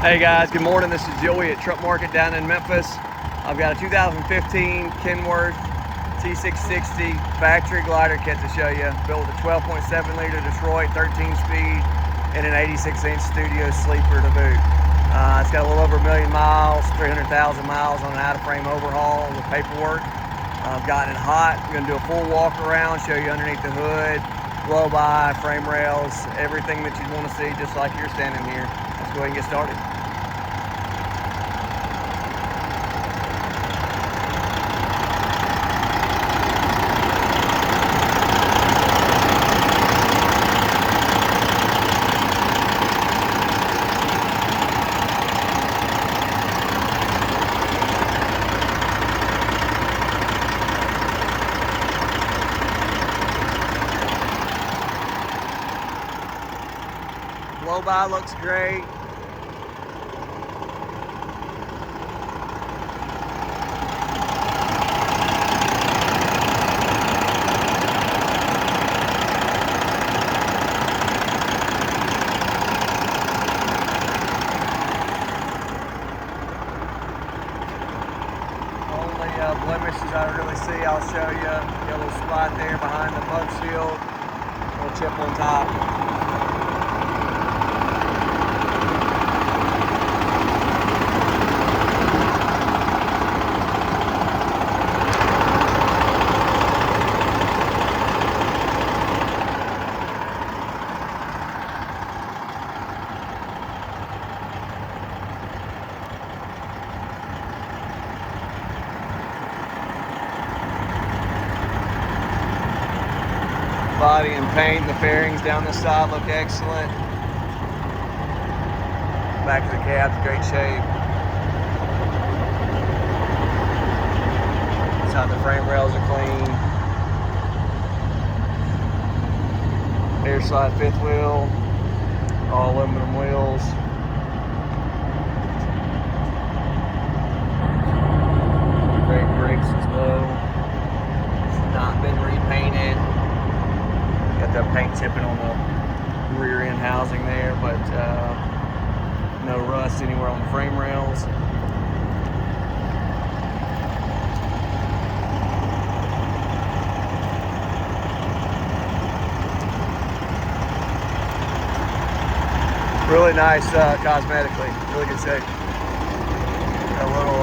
Hey guys, good morning. This is Joey at Truck Market down in Memphis. I've got a 2015 Kenworth T660 Factory Glider kit to show you. Built with a 12.7 liter Detroit 13 speed and an 86-inch studio sleeper to boot. It's got a little over 1 million miles, 300,000 miles on an out-of-frame overhaul with paperwork. I've gotten it hot. I'm going to do a full walk around, show you underneath the hood, blow by, frame rails, everything that you want to see, just like you're standing here. Let's go ahead and get started. Blow by looks great. Only blemishes I really see, I'll show you. Got a little spot there behind the bug shield, a little chip on top. Body and paint, the fairings down the side look excellent. Back of the cab's great shape. Inside the frame rails are clean. Air slide fifth wheel, all aluminum wheels. Great brakes as well. It's not been repainted. Got the paint chipping on the rear end housing there, but no rust anywhere on the frame rails. Really nice cosmetically, really good shape. Got a little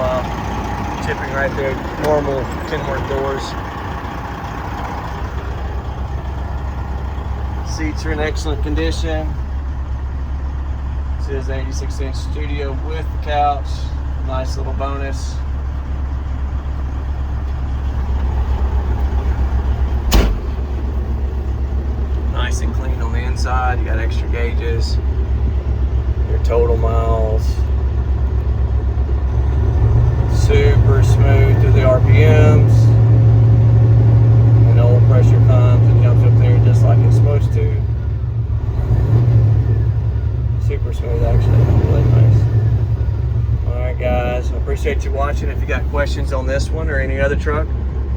chipping right there, normal Kenworth doors. Seats are in excellent condition. This is an 86-inch studio with the couch. Nice little bonus. Nice and clean on the inside. You got extra gauges. Your total miles. Super smooth through the RPMs. And oil pressure comes and jumps up there just like it's supposed to. Super smooth, actually, really nice. Alright guys, I appreciate you watching. If you got questions on this one or any other truck,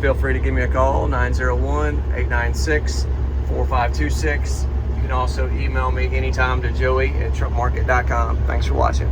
feel free to give me a call, 901-896-4526. You can also email me anytime to joey@truckmarket.com. Thanks for watching.